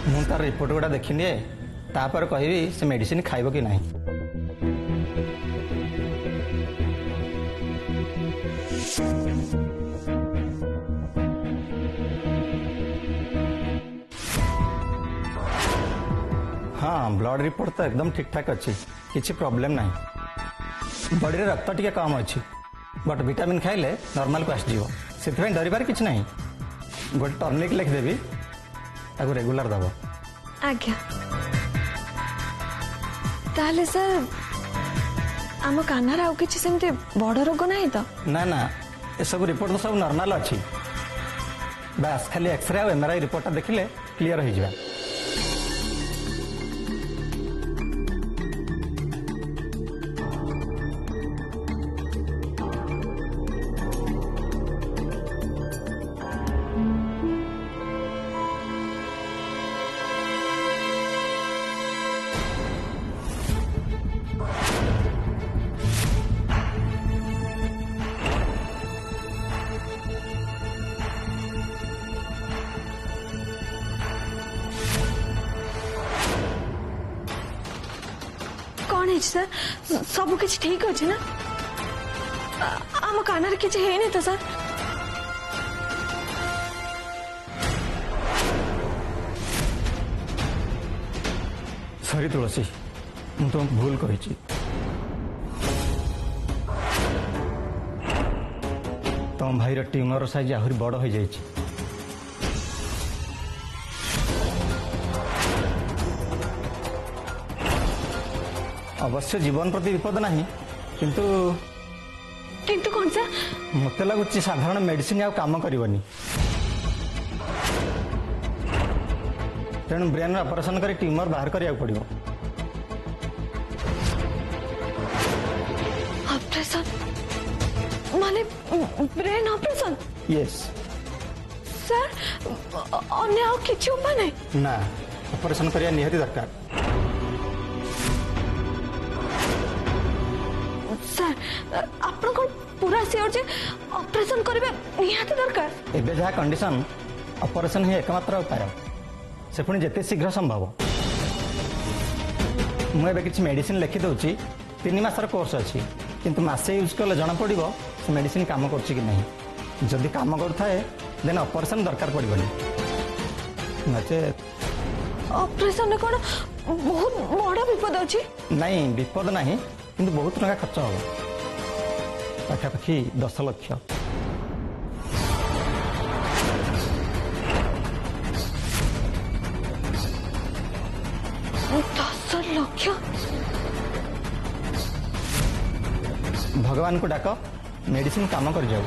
ମୁଁ ତାର ରିପୋର୍ଟ ଗୁଡ଼ା ଦେଖିନିଏ ତାପରେ କହିବି ସେ ମେଡିସିନ ଖାଇବ କି ନାହିଁ। हाँ ब्लड रिपोर्ट तो एकदम ठीक ठाक अच्छी किसी प्रॉब्लम नहीं। बॉडी रे रक्त टिके कम अच्छी बट विटामिन खाइले नॉर्मल को आसଯିବ ସେଥିପାଇଁ ଡରିବାର କିଛି ନାହିଁ। ଗୋଟେ ଟର୍ନିକ୍ ଲେଖିଦେବି ତାକୁ ରେଗୁଲାର ଦେବ। आज्ञा ताले सर आम कानार आउ किछि सेमते बड़ रोग नाही तो ना ना ए सब रिपोर्ट तो सब नॉर्मल अच्छी बस खाली एक्सरे और एमआरआई रिपोर्ट देखिले क्लियर हो जाए। कौन है सर सब किछ ठीक अछि ना आम कानार किछ है नहीं तो सर सॉरी तुलसी मु तुम भूल कही तुम भाईर ट्यूमर साइज आहरी बड़ हो जाए। अवश्य जीवन प्रति विपद नहीं किंतु किंतु कौन सा मत लगुच साधारण मेडिसिन आउ काम करनी तेणु ब्रेन ऑपरेशन कर ट्यूमर बाहर करिया पड़ो। ऑपरेशन माने ब्रेन ऑपरेशन यस सर अन्य आउ किछि उपाय नहीं ना ऑपरेशन करिया निहाती दरकार। सर आपण को पूरा सियोर जे ऑपरेशन करबे निहाती दरकार। एबे जहा कंडीशन ऑपरेशन ही एकमात्र उपाय से पुणी जिते शीघ्र संभव। मुझे किसी मेडिसिन लिखि दूची 3 मासर कोर्स अच्छी किंतु मासे यूज कले जना पड़ो से मेडिसिन काम करछि कि नहीं। जदि काम करथाए देन ऑपरेशन दरकार पड़बनी नचे ऑपरेशन कोन बहुत बड़ा विपद अछि। नहीं विपद नहीं किंतु बहुत टका खर्च हो पाखापाखि 10 लाख। 10 लाख भगवान को डाक मेडिसिन काम कर जाऊ।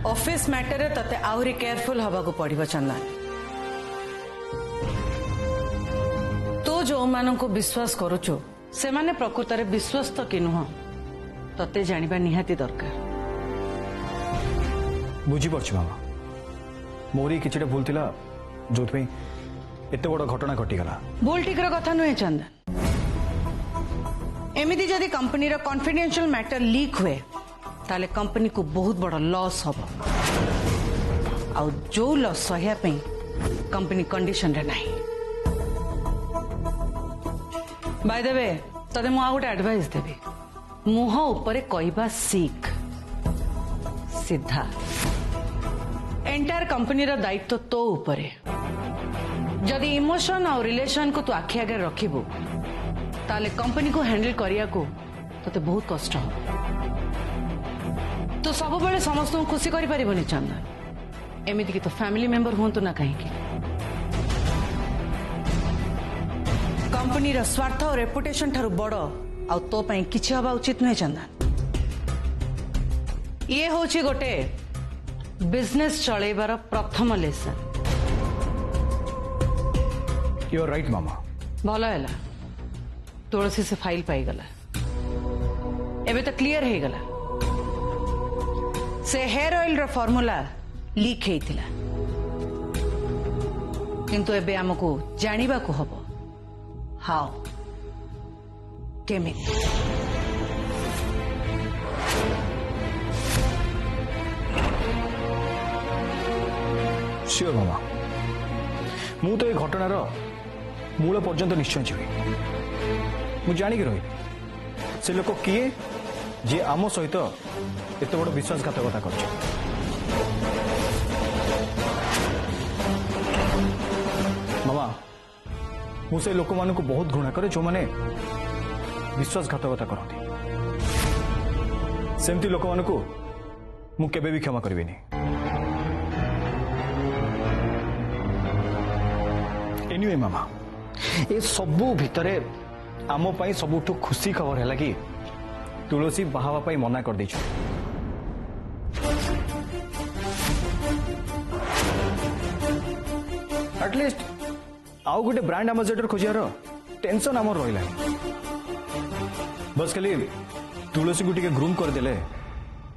ऑफिस मैटर तते आहुरी केयरफुल हवा को पड़ो चंदन। तो जो मान को विश्वास करुचु से माने प्रकृत रे विश्वस्त कि नुह तते जानिबा निहाती दरकार। बुझी पड़छ मामा मोरी किछटा भूल थिला जोत में एते बड़ घटना घटी गला। भूल ठीक कथा नुहे चंदन। एमिति जदि कंपनी रो कॉन्फिडेंशियल मैटर लीक हुए ताले कंपनी को बहुत बड़ा लॉस हम आ जो लॉस सहया पे कंपनी कंडीशन रे नहीं। बाय द वे तदे मु आ गोटे एडवाइस देबी मुह ऊपर कहबा सीख सीधा एंटायर कंपनी रो दायित्व तो ऊपर जदि इमोशन और रिलेशन को तू आखि आगे रखिबू ताले कंपनी को हैंडल करिया को तते बहुत कष्ट हो। तो सब बेले समस्त खुशी करि परिबनी चंदन एमिति की तो फैमिली मेंबर होंतु ना कहीं कंपनी रो स्वार्थ और रेपुटेशन ठारू बड़ आ तो पई किछि हबा उचित नै चंदन। ये होछि गोटे बिजनेस चलेबार प्रथम लेसन। यू आर राइट मामा। भलो हैला तुलसी से फाइल पाई गला एबे तो क्लियर हे गला से हेयर ऑयल रो फार्मूला लीक हेतिला किंतु एबे हमको जानिबा को हबो हाउ केमिति। सियोर मामा मु तो ये घटनार मूल पर्यंत निश्चय जीवी मु जाणिक रही से लोक किए जी आम सहित एत बड़ विश्वासघातकता कर मामा मु से लोक मान को बहुत घृणा करे जो माने विश्वासघातकता करती सेमती लोक मान को मु केबे भी क्षमा करिवेनी एनीवे मामा ये सबू भितरे आम पाई सबुठु खुशी खबर है कि तुलसी बाहावा पाई मना कर दी एटलिस्ट आउ गोटे ब्रांड एम्बासेडर खोजार टेंशन आम रहा बस खाली तुलसी को टिके ग्रूम करदेले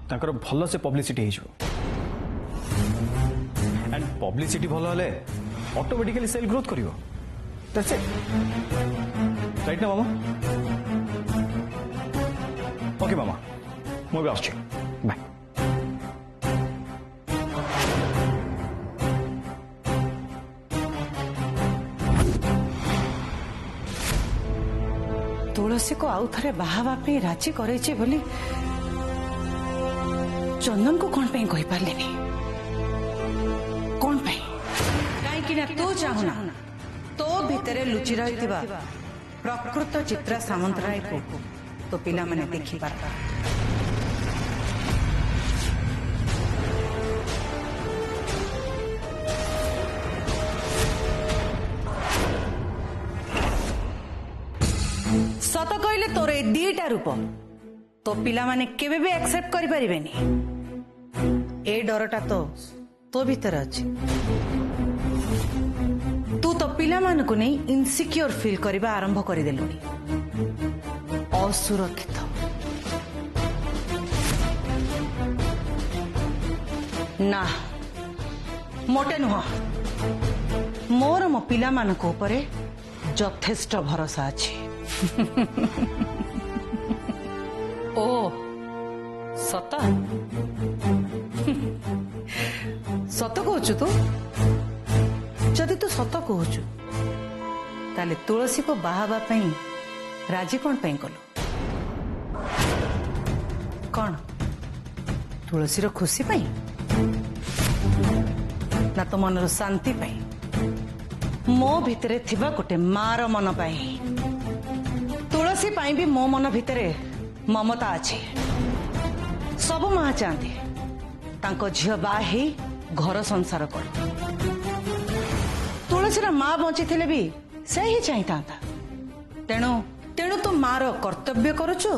ताकर भल से पब्लिसिटी एंड पब्लिसिटी भल हेले ऑटोमेटिकली सेल ग्रोथ करिवो दैट्स इट राइट ना मामा ओके मामा मु भी आछी बाय तुलसी को आउ थे बाहावा राजी करे बोली चंदन को कौन कही पार्ली कौन कहीं तू चाहूना तो भितर लुचि रही प्रकृत चित्रा सामंतराय को तो पिला माने देखि पार सत कहले तोर ए दीटा रूप तो पिला माने केबे भी एक्सेप्ट करि परिबेनी ए डरटा तो भीतर अछि तू तो पिला मान को नहीं इनसिक्योर फील करबा आरंभ कर देलुनी असुरक्षित ना मोटे नुह मोर मो पिला मान को ऊपर यथेष्ट भरोसा अछि ओ सत सत कहचु तू जदि तू सत कहचु ताले तुलसी को बाहाबा पई राजी कौन पई कलु कौन तुलसी रो खुशी पई ना तो मनर शांति पई मो भितरे थिबा गोटे मार मन पई तुलसी पई भी मो मन भितरे ममता अछि सब मां चाहती तांको झियो बाही घर संसार कर तुलसीर मां बंची थिले भी से ही चाहिता तेणु तेणु तू मार कर्तव्य करुचु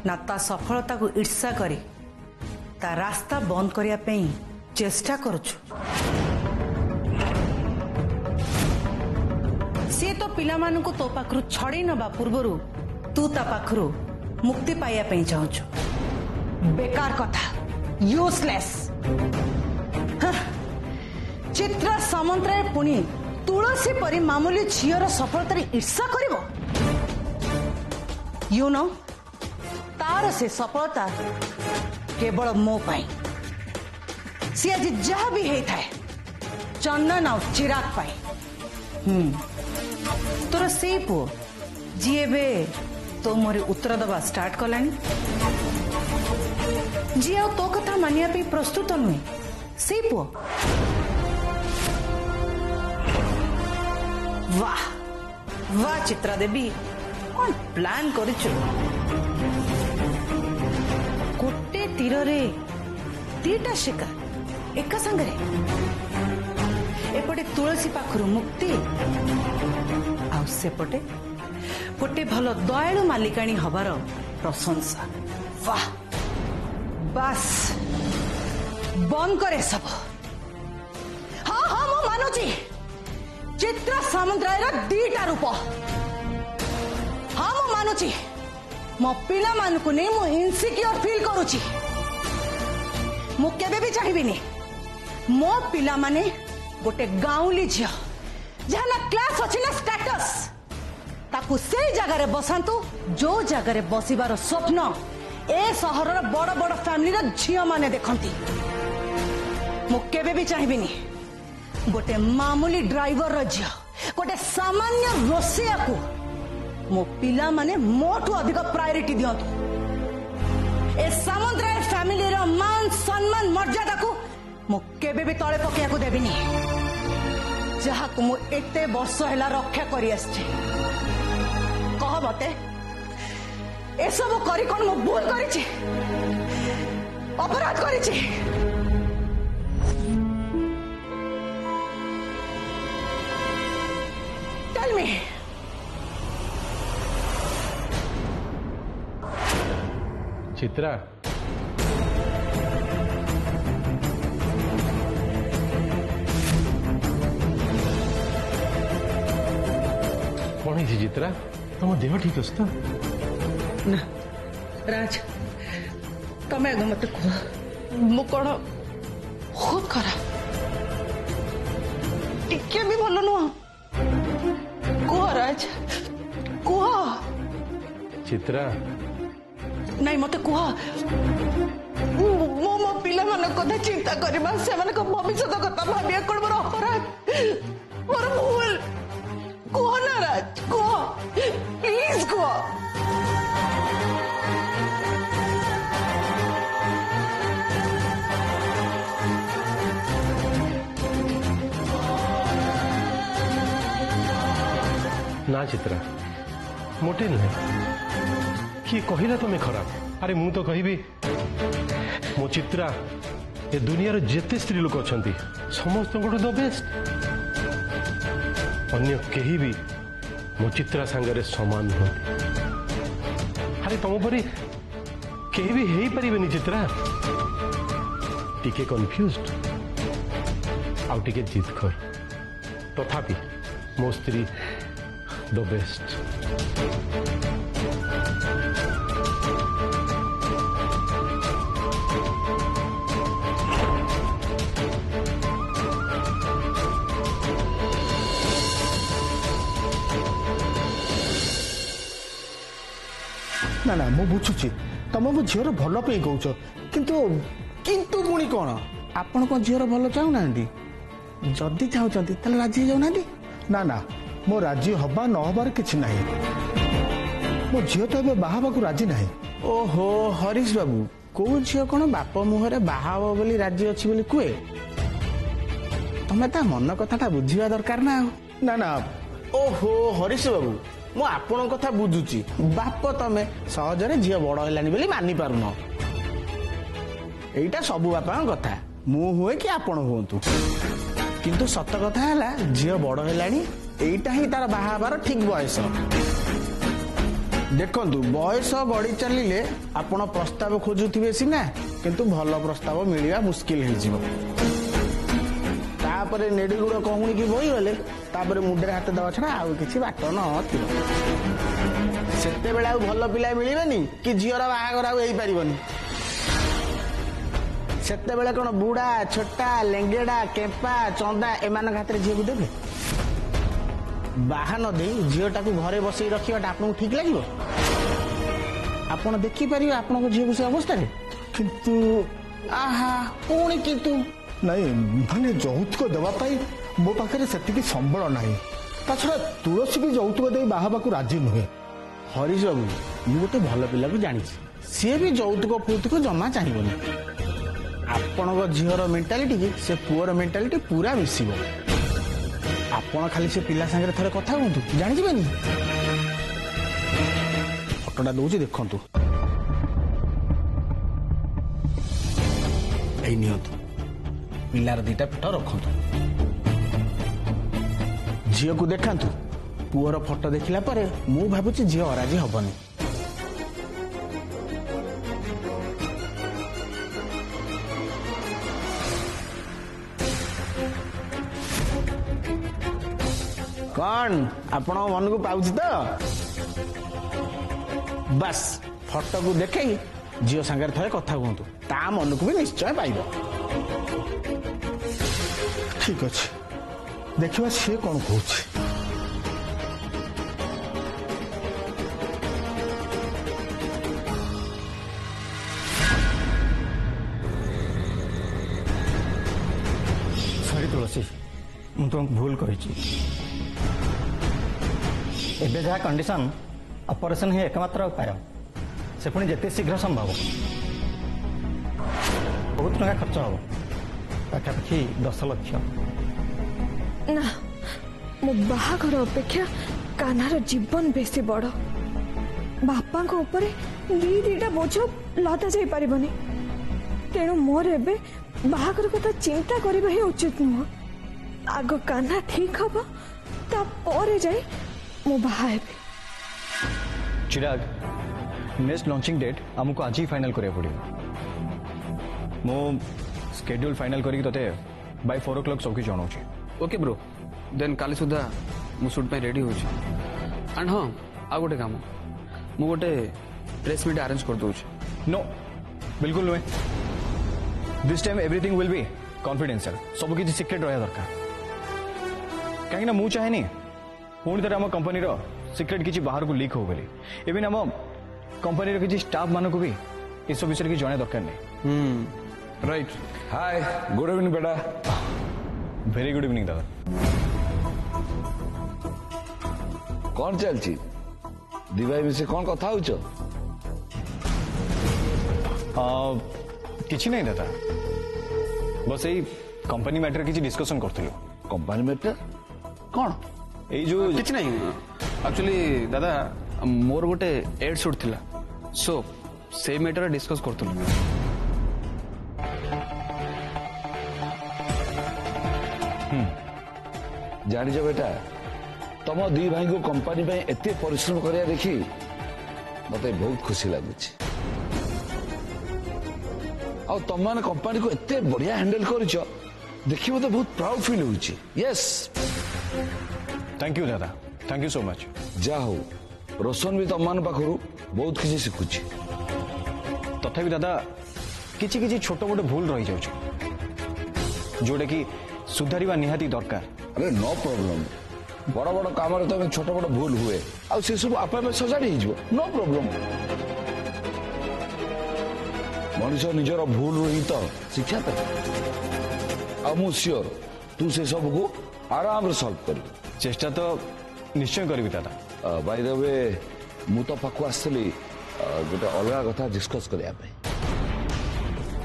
ना ता सफलता को ईर्षा करी ता रास्ता बंद करिया पे चेष्टा करुचु सी तो पिला मानू को तो पाखरु छड़ी नबा पूर्वरु तू ता पाखरु मुक्ति पाइया पे चाहूचु बेकार कथा यूजलेस चित्रा सामंतराय पुणी तुलसी परी मामूली झीर सफलतार ईर्षा करिवो यू नो तार से सफलता केवल मो पाई सी आज जहाँ भी है थाए चंदन और चिराग पाई तोर से पुओ जी एबे तो मोरे उत्तर दबा स्टार्ट कलानी जी आ तो कथा मानिया पे प्रस्तुत नुहे से पुओ वाह वाह चित्रा देवी कौन प्लान करिछु गोटे तीर रे दीटा शिकार एक संगरे एपटे तुलसी पाखरु मुक्ति आ सेपटे गोटे भल दयालु मालिकाणी हबार प्रशंसा वाह बस बंद करे सब हाँ हाँ मो मानुची चित्रा सामुद्राय दीटा रूप हाँ मु मानुची मो पिला मानकु नहीं मु इनसिक्योर फील करूची मु केबे भी चाहिबिनी मो पिला माने गोटे गाउली झियो जहाना क्लास अछि ना स्टेटस ताकु से जगह रे बसंतु जो जगह रे बसिबार स्वप्न ए सहरर बड़ बड़ फैमिली रो झियो माने देखंती मुझे भी चाहिए गोटे मामूली ड्राइवर झी गोटे सामान्य रोषिया को मो पिला माने मोठू अधिक प्रायोरिटी दियंतु ए सामुद्राय फैमिली रो मान सम्मान मर्यादा को मु केबे भी तले पकेया को देबिनी जहा को मु एते वर्ष हैला रक्षा करी आछे कह मते ए सब करी कोन मु भूल करिछि अपराध करिछि टेल मी चित्रा कौन है चित्रा तुम देह ठीक अच्छे तो ना राज तमें आगे मत कह मु कौन बहुत खराब टिके भी भल नुह कह राज कह चित्रा नहीं मत कह मो मो पिला मन कथा चिंता करबा से मन को भविष्य कथा भाबिया कोन मोर अपराध मोर भूल कह ना राज कह प्लीज कह ना चित्रा मोटे नुहे किए कहला तुम्हें खराब अरे मु तो कहि मो चित्रा ए दुनिया जेते स्त्री लोक अच्छा समस्त द बेस्ट अन्य कहीं भी मो चित्रा सांगरे समान नुहति अरे तुम परी कहीं भी हो पारे चित्रा टिके कन्फ्यूज्ड आउ टिके जिद कर तथापि मो स्त्री द बेस्ट ना ना मु बुझुची तुम मो झीर भल पे कौच किंतु किंतु पुणी कौन आपण कौन झीर भल चाहूना जदि चाहते राजी जाऊना ना ना मो राजी हवा न हबार किछि नाही मो झील तो ए बाहा राजी नाही ओहो हरीश बाबू कौ झील कौन बाप मुहरे बाहा बोली राजी अच्छी बोली कुए तमें ता मन कथा बुझा दरकार ना ना ओहो हरीश बाबू मु आपण कथा बुझुची बाप तमें सहजरे झील बड़ हेलानी बोली मानि पारुन एटा सबु बापा कथा मु हुए कि आपण हुंतु किंतु सत कथा है झील बड़ हेलानी एटा ही तार बाहाबार ठीक बयस देखंतु बयस गड़ी चलिले आपण प्रस्ताव खोजुथिबे सिना किंतु भल प्रस्ताव मिलिया मुश्किल हो जिवो तापरे नेडीगुड़ कहूनी की बही गले तापरे मुंडे हाथ दवा छड़ा आउ किछि बाट नथिबो सेते बेला भल पिला मिलिबेनी कि झीर बाहागर आउ हेई परिबनी सेते बेला कोन बुढ़ा छोटा लेंगेड़ा केंपा चंदा एमान हाथ रे झील को देबे बाहा न दे झीटा को घरे बसई रखा आपको ठीक लगे आपड़ देखिपर आपण झील को से अवस्था किंतु आहा पुणी किंतु नहीं माने यौतुक देवाई मो पाखे से संबल ना ता छड़ा तुलसी भी यौतुक दे बाहा राजी नुहे हरीश बाबू मु गोटे भल पिला को जानी सी भी यौतुक फौतुक जमा चाहिए आपण झीर मेंटालिटी की से पुअर मेंटालिटी पूरा मिसिबो आपण खाली से पिला संगे थोड़े कथा कहतु जानी फटोटा दौर देखु पिलार दीटा फोटो रखतु झील को देखातु पुअर फोटो देखला परे मु भाबुची झील अराजी हबनी कौन आपण मन को पाउछ तो बस फोटो को देखे झील सांगे थे कथा कहतु ता मन को भी निश्चय पाइब ठीक अच्छे देखा सी कौन कह शशि मुझे तुमको भूल कही एबे जहाँ कंडीशन ऑपरेशन ही एकमात्र उपाय से पुणी जिते शीघ्र संभव बहुत टका खर्च हम पाखापाखि 10 लाख ना मो बाहाघर अपेक्षा कान्हार जीवन बेसी बड़ बापा दीटा बोझ लदा जा पारबनी तेणु मोर एबे बाहाघर कथा चिंता करबा ही उचित नुह आग कान्हा ठीक हम तापर जाए मो बाहा हेबे। चिराग नेक्स्ट लॉन्चिंग डेट हमको आज ही फाइनल करिया पड़ो मो स्केड्यूल फाइनल करी तते बाय 4 o'clock सब कि जणाउछि। ओके ब्रो देन काली सुधा मु शूट पे रेडी हो एंड हाँ आ गोटे काम मु गोटे प्रेस मीट अरेंज कर दउछि। नो बिल्कुल नुहे this time everything will be confidential सब किसी सीक्रेट रहा दरकार कहीं मु चाहेनी पुणी थे आम कंपनी सीक्रेट किसी बाहर को लीक हो बोली इवन आम कंपनी किसी स्टाफ मान को भी इस विषय की जड़े दरकार नहीं। राइट हाय गुड इवनिंग बेटा। वेरी गुड इवनिंग दादा। कौन चलची दिवाई विषय कौन कथा होच किसी नहीं दादा बस यही कंपनी मैटर किसी डिस्कशन करथिलु। कंपनी मैटर कौन एई जो किछ नहीं एक्चुअली दादा मोर गोटे एड शूट थिला सो से मैटर डिस्कस करथुलु। जानी जो बेटा तुम दी भाई को कंपनी में एते परिश्रम करिया देखी मते बहुत खुशी लगुच और तुम मैंने कंपनी को एते बढ़िया हैंडल करिछ देखी मते बहुत प्राउड फील होउची। यस थैंक यू दादा थैंक यू सो मच। जा हो रोशन भी तुम मान पाखरु बहुत किसी शिखुची तथापि दादा किछि किछि छोट मोट भूल रही जाउछ जोटा कि सुधारिबा निहाती दरकार। अरे नो प्रॉब्लम बड़ बड़ काम तो छोट बड़ भूल हुए आ से सब आप सजाड़ी हो नो प्रॉब्लम मनुष्य निजर भूल ही तो शिक्षा पाए मु श्योर तू से सब को आराम सॉल्व कर चेष्टा तो निश्चय करी दादा। बाय द वे मु तो पाखु आसली गोटे अलग कथा डिस्कस करिया पे।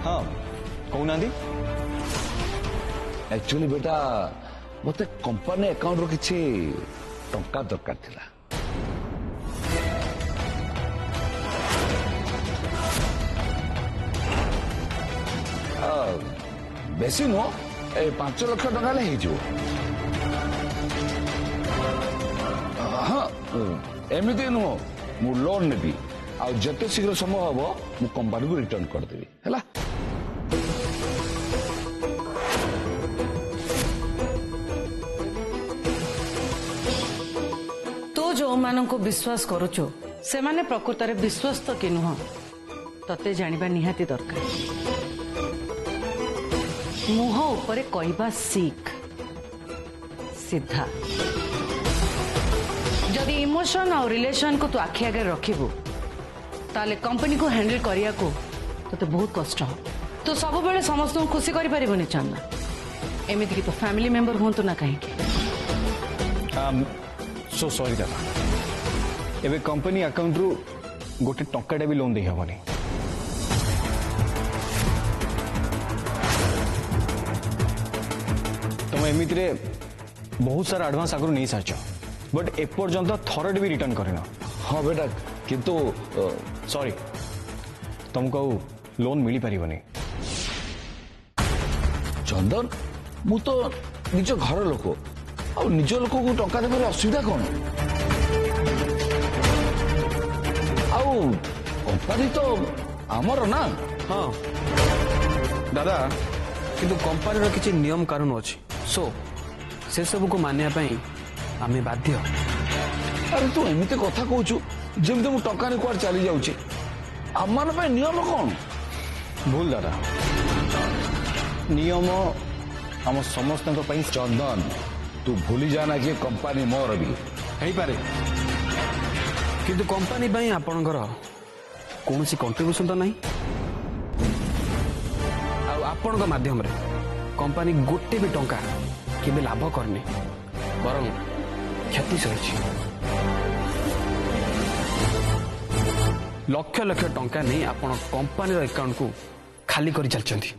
हाँ कहूना एक्चुअली बेटा मते कंपनी अकाउंट रो किछि टंका दरकार थिला बेसी नो 5 लाख टका ले ही जो हाँ एमती नुह मु लोन नेबी आ जते शीघ्र संभव हम मु कंपनी को रिटर्न कर देबी हैला। तो जो मान को विश्वास करुचु से माने प्रकृत रे विश्वस्त कि नुह तते जानिबा निहाती दरकार। मुह उपरे कहबा सीख सीधा जदि इमोशन और रिलेशन को तू आखि आगे रखिबू ताले कंपनी को हैंडल करिया को तते बहुत कष्ट हो तो सब बेले समस्त को खुशी करि परिबनी चन्ना एमिति कि तो फैमिली मेंबर होंतु ना कहीं के। सो सॉरी दादा एबे कंपनी अकाउंट रु गोटे टंकाटा भी लोन दे हबनी। तुम एमिति रे बहुत सारा एडवांस आगु नहीं सारछ बट एपर्यंत थरड भी रिटर्न करेन। हाँ बेटा किंतु सॉरी तुमको लोन मिली पारिबनी। चंदन मु तो निज घर लोक आ निज लोक को टंका देबार असुविधा कौन आउ कंपनी तो आमर ना। हाँ दादा किंतु कंपनी किसी नियम कानून अच्छी सो से सब को मानिया पई आमे बाध्य। अरे तू एमती कथा कहूचु जमती मु टंका ने कुआर चली जाउची आमान पे नियम कौन भूल दादा नियम आम समस्त चंदन तू भूली जाना कि कंपनी मोर भी है पारे किंतु कंपनी पई आपनकर कौन सी कंट्रीब्यूशन तो नहीं आपन माध्यम रे कंपनी गोटे भी टंका केबे लाभ करनी बरं क्षति सही लक्ष लक्ष टंका नहीं आपण कंपनी अकाउंट को खाली कर चलती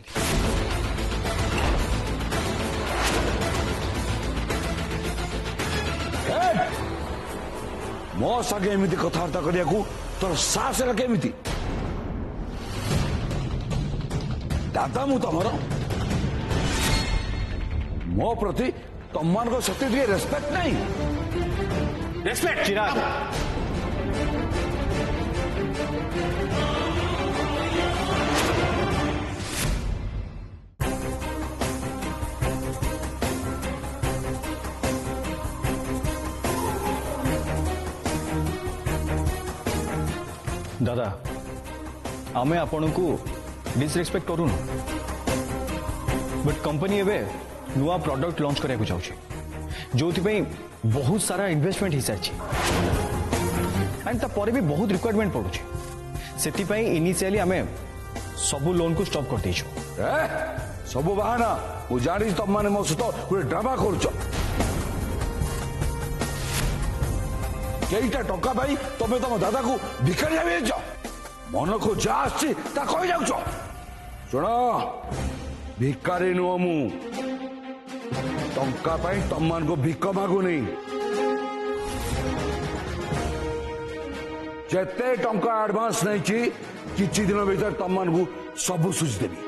मो सगे एमती कथबार्ता करने तोर साहस केमी दादा मु तमर मो प्रति तुम मान सत्य टे रेस्पेक्ट नहीं रेस्पेक्ट चिराग दादा आमे आपण को डिसरेस्पेक्ट करूँ बट कंपनी एवं नुआ प्रोडक्ट लॉन्च करने को जाऊँ जो बहुत सारा इन्वेस्टमेंट हो सारी एंड तापर भी बहुत रिक्वायरमेंट पड़ुଛି से इनिशियली आमे सब लोन को स्टॉप कर देछु सब बाहाना मु जानी तुम मैंने मो सहित गोटे ड्रामा करुच कईटा टंका पाई तमें तुम दादा को भिखारिया भेज मन को जा कही जाऊच शुण भिखारी नुह मु टंका पाई तुम मान को भिक मागुनी जेते टंका एडवांस नहीं किछि दिन भीतर तुम मान को सब सुझदेवी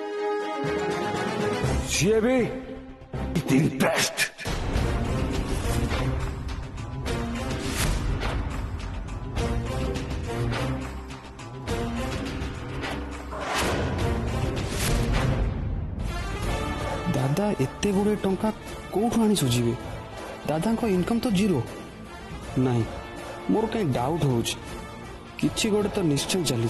सी भी इंटरेस्ट दादा एते गुड़े टंका कोठु आनी सुझिबे दादा को इनकम तो जीरो नहीं मोर कहीं डाउट हो किछि गोटे तो निश्चय चली